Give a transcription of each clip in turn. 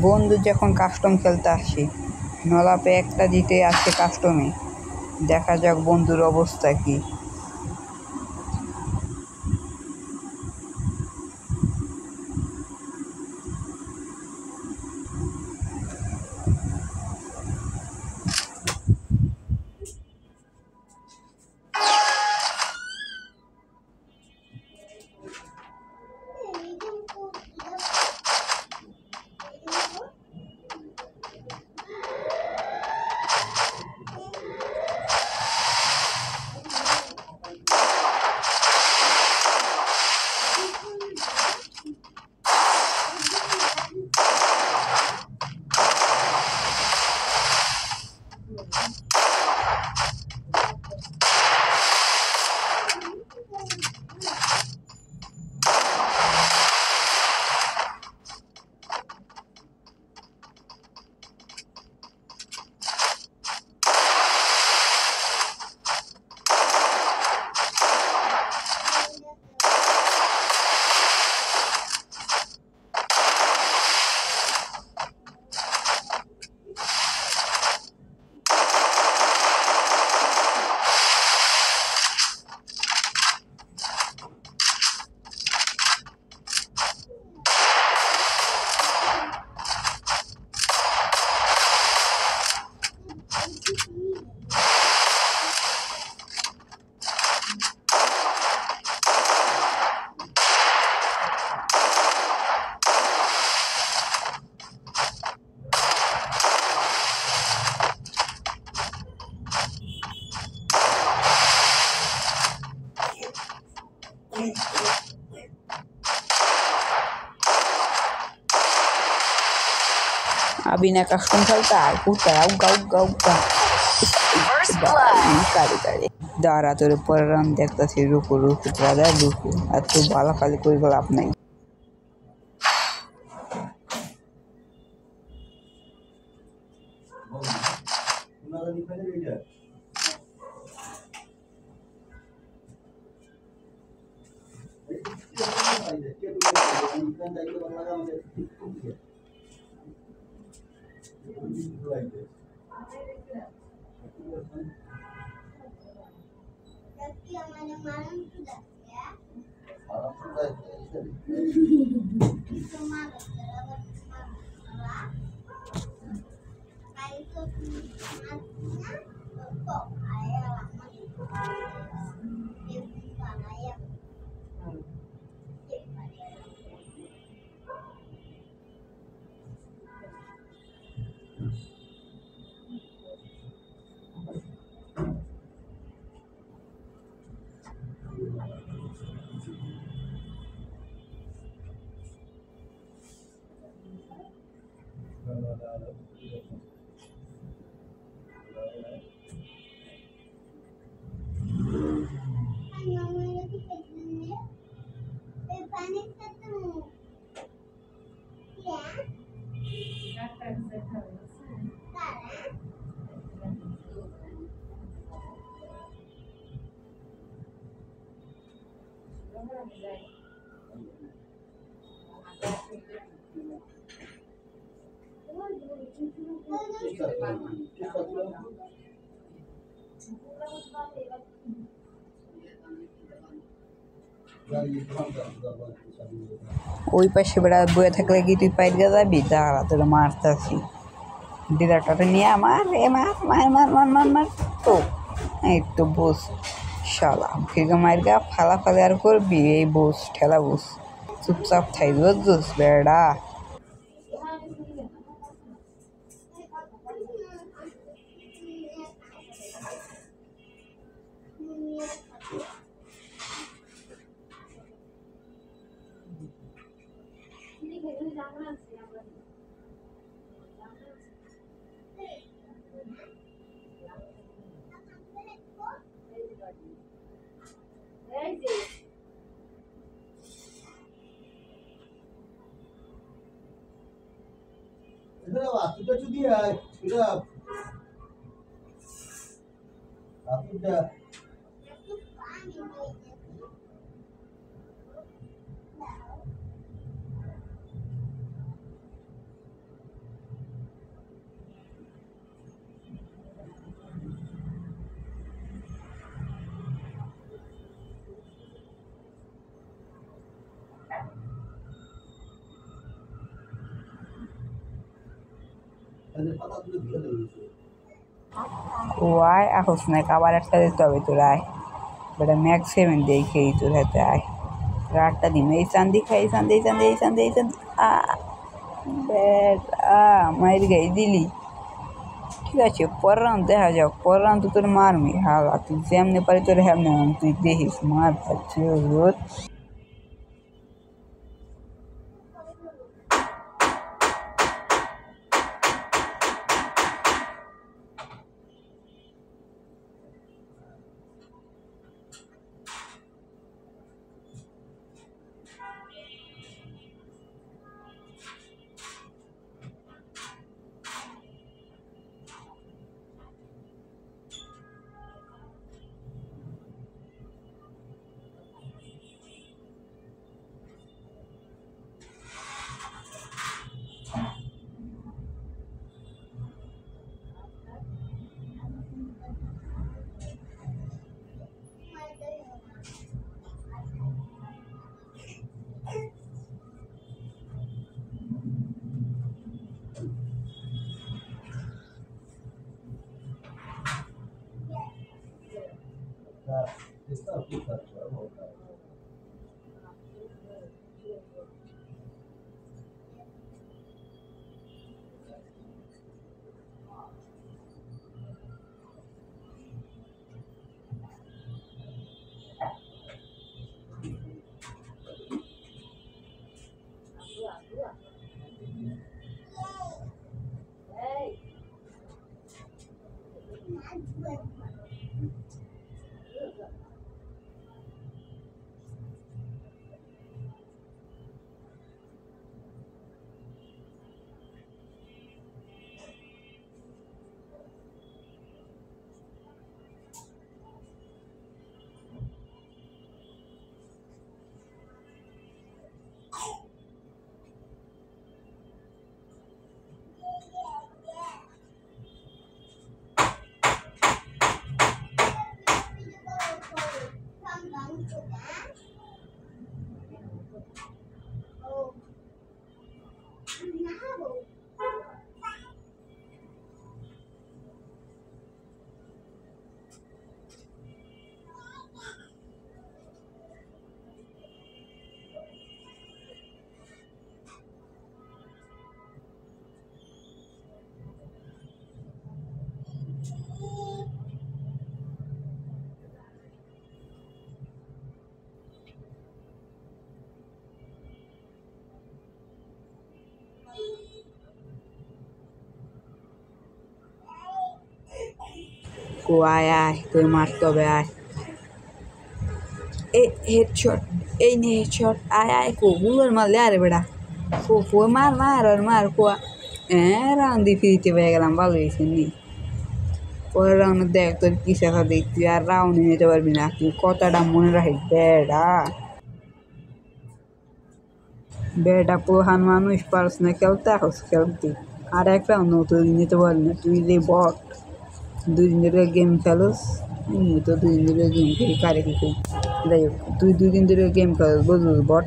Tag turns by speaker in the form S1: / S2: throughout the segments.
S1: বন্ধু যখন কাস্টম খেলতে আসি, নলাপে একটা জিতে আসছে কাস্টমে। দেখা যাক বন্ধুর অবস্থা কি। अभी ना कस्टम खेलता है कूदता है उगा उगा उगा दारा तोरे पर रन देखता सी रुको रुको दादा रुको আর তো বালা খালি কই লাভ নাই। ওই পাশে বেড়া বয়ে থাকলে কি তুই পাইট গা যাবি? দাঁড়া তোরা মারতাছি ডিলারটাতে নিয়ে মার এ মার মার মার মার মার মার তো এই তো বস শালা ফিরগা মায়ের গা ফালা ফালে আর করবি এই বস ঠেলা বস চুপচাপ থাই বুঝছিস বেড়া। ও আয় আহস না আবার একটা দিতে হবে তোর আয় বেটা ম্যাক্স 7 দিয়ে খেয়ে তোর হাতে আয় রাতটা দিন এই চান্দি খাই এই চান্দি এই চান্দি এই চান্দি এই চান্দি বেটা মায়ের গাই দিলি ঠিক আছে পরের রাউন্ড দেখা যাক পরের রাউন্ড তো তোর মারমি হালা তুই যেমনি পারি তোর হেমনে তুই দেখিস মার পাচ্ছি রোদ ও আয় আয় তোর মারতে হবে আয় এ হেডশট এই নে হেডশট আয় আয় কো গুলোর মারলে আরে বেড়া কো মার মার আর মার কো রাউন্ড দিয়ে ফ্রিতে পেয়ে গেলাম ভালো হয়েছে নি পরের রাউন্ডে দেখ তোর কি শেখা দেখ তুই আর রাউন্ডে নিতে পারবি না তুই কথাটা মনে রাখিস বেড়া বেড়া প্রধান মানুষ পারস না খেলতে আসস খেলতে আর এক রাউন্ড তুই নিতে পারবি না তুই যে বট দুদিন ধরে গেম খেলোস তো দুদিন ধরে গেম খেলি কারে কি করি যাই হোক তুই 2 দিন ধরে গেম খেলোস বুঝলিস বট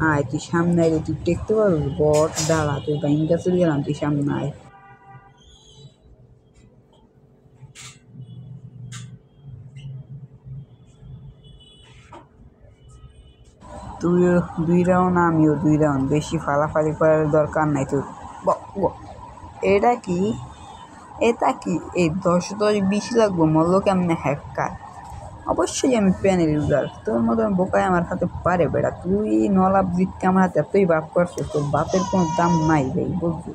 S1: আয় তুই সামনে আয় তুই টেকতে পারবি বট দাঁড়া তুই বাইনটা চলে গেলাম তুই সামনে আয় তুইও 2 রাউন্ড আমিও 2 রাউন্ড বেশি ফালাফালি করার দরকার নাই তোর এটা কি এটা কি এই 10-10-20 লাগবো মরলো কেমনে হ্যাকার অবশ্যই আমি প্যানের ইউজার তোর মতন বোকায় আমার হাতে পারে বেড়া তুই নলাপ জিততে আমার হাতে এতই বাপ করছিস তোর বাপের কোনো দাম নাই ভাই বুঝলি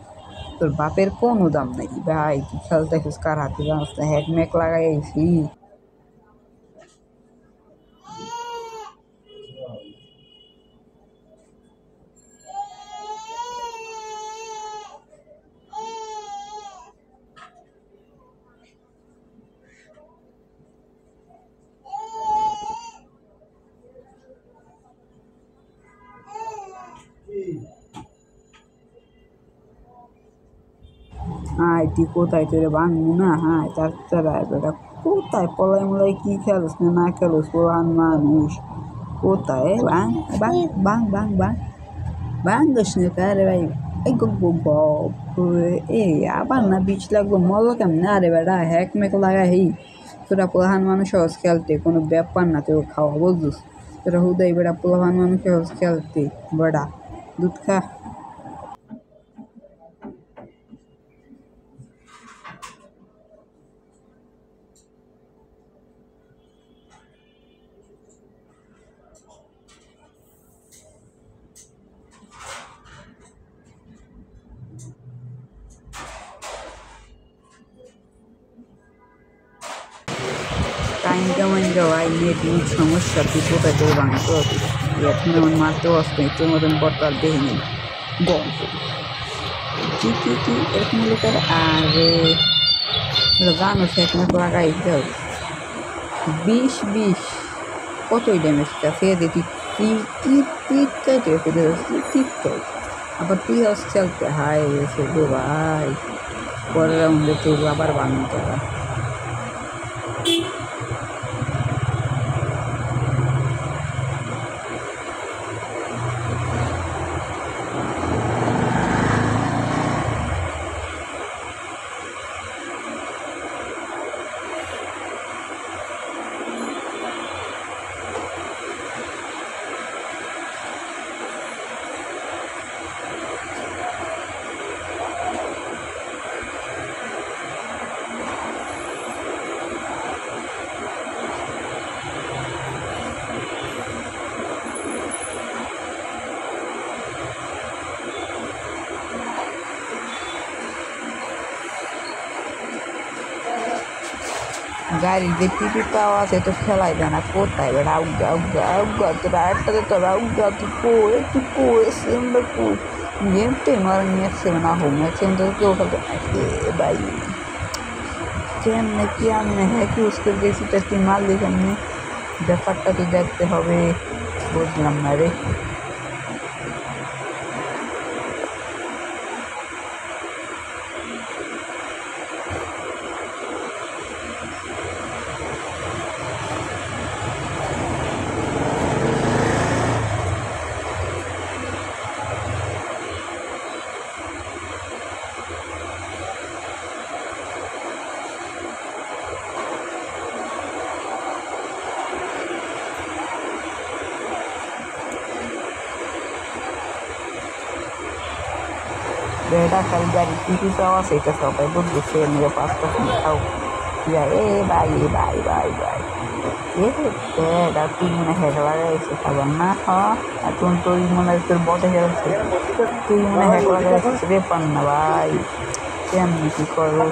S1: তোর বাপের কোনো দাম নাই ভাই তুই খেলতে কার হাতে জানাস না হ্যাক ম্যাক লাগাইছি আয় তুই কোথায় তোরে ভাঙবো না হ্যাঁ তার বেটা কোথায় পলাই মলাই কি খেলোস না খেলোস প্রধান মানুষ কোথায় ভাঙ ভাঙ ভাঙ ভাঙ ভাঙ ভাঙ দোষ নে রে ভাই এই বাপরে এই আবার না বিচ লাগবো মজা কেমন আরে বেটা হ্যাক ম্যাক লাগাই হেই তোরা প্রধান মানুষ সহজ খেলতে কোনো ব্যাপার না তোর খাওয়া বুঝছিস তোরা হুদাই বেটা প্রধান মানুষ সহজ খেলতে বেটা দুধ খা টাইম কেমন ভাই নেট নিট সমস্যা তুই কোথায় তোর ভাঙতে হবে এখন এমন মারতেও আসতে তোর মতন পরতাল দেখে নিই গম কি এরকম লোকের আরে জানো সে এক লাগাই যাও 20 কতই ড্যামেজটা সে দেখি চাইতে আবার তুই হস খেলতে হাই এসে গো ভাই পরের রাউন্ডে তুই আবার বানাতে হবে গাড়ির যে টিপি পাওয়া আছে তো খেলাই যায় না কোথায় বেড়া আউগা তোরা একটাতে তোরা আউগা তুই কোয়ে সেমটা কো গেমতে মার নিয়েছে না হোম ম্যাক্সিম তো কেউ খেলতে ভাই কেমনে কি আমি হ্যাক ইউজ করে গেছি তা তুই মারলি কেমনি ব্যাপারটা তো দেখতে হবে বুঝলাম না রে বেটা খালি গাড়ি টিপি পাওয়া সেটা সবাই বুঝবে সে নিয়ে 5% খাও ভাই বেটা তুই মনে হেড লাগাইছে খাবার না এখন তুই মনে হয় তোর বটে খেলছে তুই মনে হেড লাগাইছিস রে পান না ভাই কেমনি কি করবো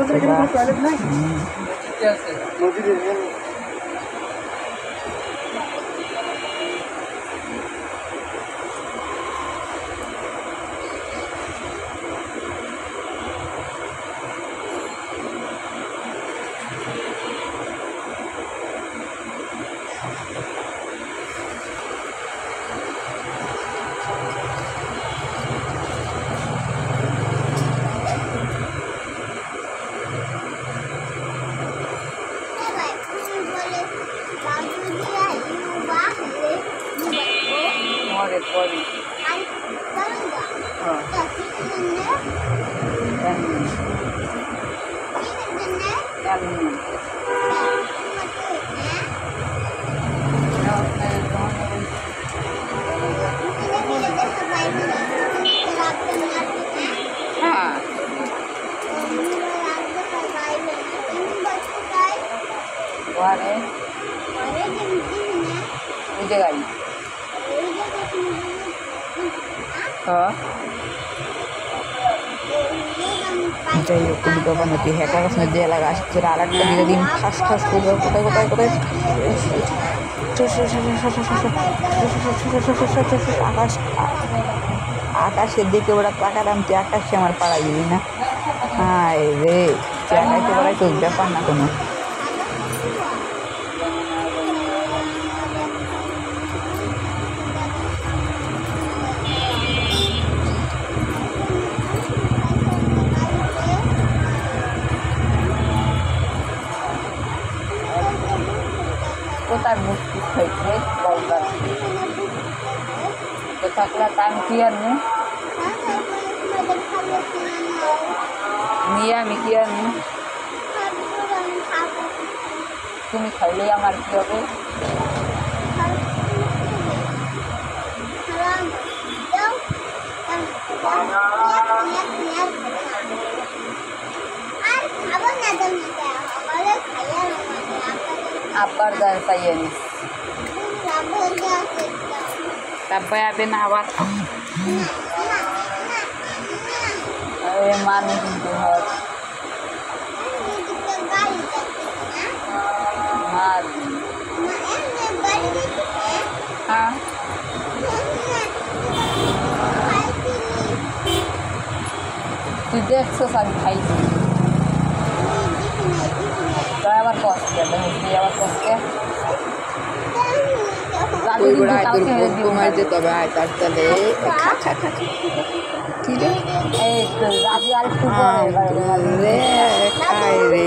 S1: যাই হোক কোনো ব্যাপার না তুই হ্যাকার কাছে দিয়ে লাগাস তোর আর একটা দিকে দিন ঠাস করবে কোথায় আকাশের দিকে ওরা তাকালাম তুই আকাশে আমার পাড়াই দিবি না হায় রে তুই আকাশে পাড়াই তোর ব্যাপার না কোনো কোথায় মুক্তি খাইছে বলবার তো থাকলে টাইম ক্লিয়ার নেই নিয়ে আমি কি আনি? তুমি খাইলে আমার কি হবে? আব্বার দান চাইয়ে নিস তারপরে আবে না আবার মানুষ কিন্তু হয় হ্যাঁ তুই দেখছস আমি খাইছি তাই আবার কষ্ট আবার কষ্ট
S2: মারতে তবে আয় তার তাহলে কি রে
S1: এই তো রাজি আর একটু
S2: রে খাই রে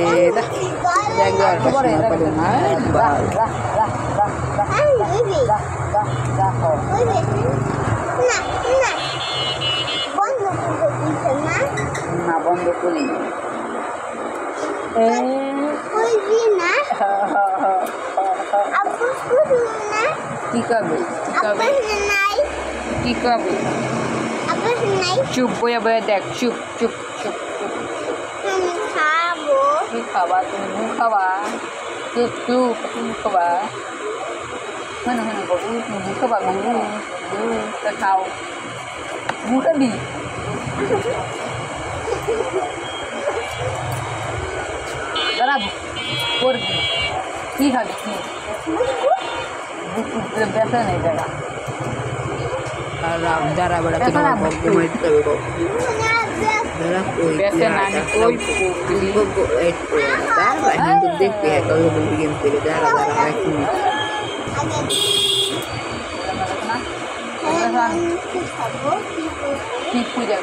S2: একবার
S1: না বন্ধ করি কি করবে কি করবে চুপ বইয়া বইয়া দেখ চুপ চুপ চুপ চুপ কি খাবা তুমি মুখ খাবা চুপ চুপ তুমি খাবা মানে মানে বাবু তুমি মুখ খাবা বাবু তা খাও মুখে দি দাঁড়া করবি কি খাবি কি বেসা নেই জায়গা
S2: যারা বেড়া দেখবে গেম খেলে যারা যারা
S1: কি পূজা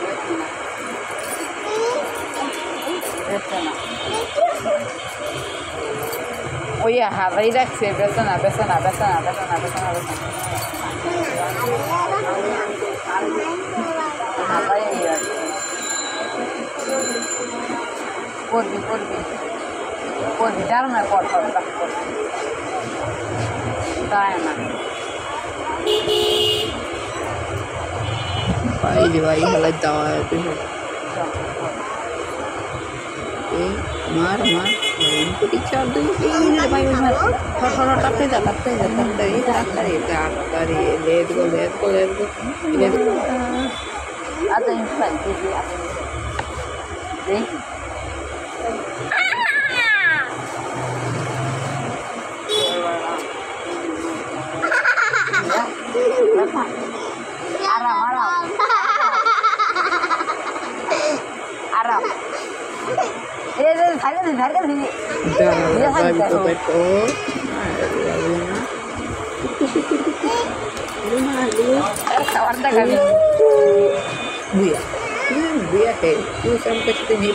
S1: ওই হাবাই রাখছে বেসনা বেসনা বেসনা বেসনা বেসনা বেসনা হাবাই রাখছে করবি করবি করবি যার না কর তাই না
S2: ভাই রে ভাই হালাই দেওয়া मार मार इनको पीछे दो ये भाई मार थोड़ा टपके जा ले दो
S1: आता इंसान तुझे देख आराम ये झाड़ कर दी ये
S2: buya buya है तू सब कुछ नहीं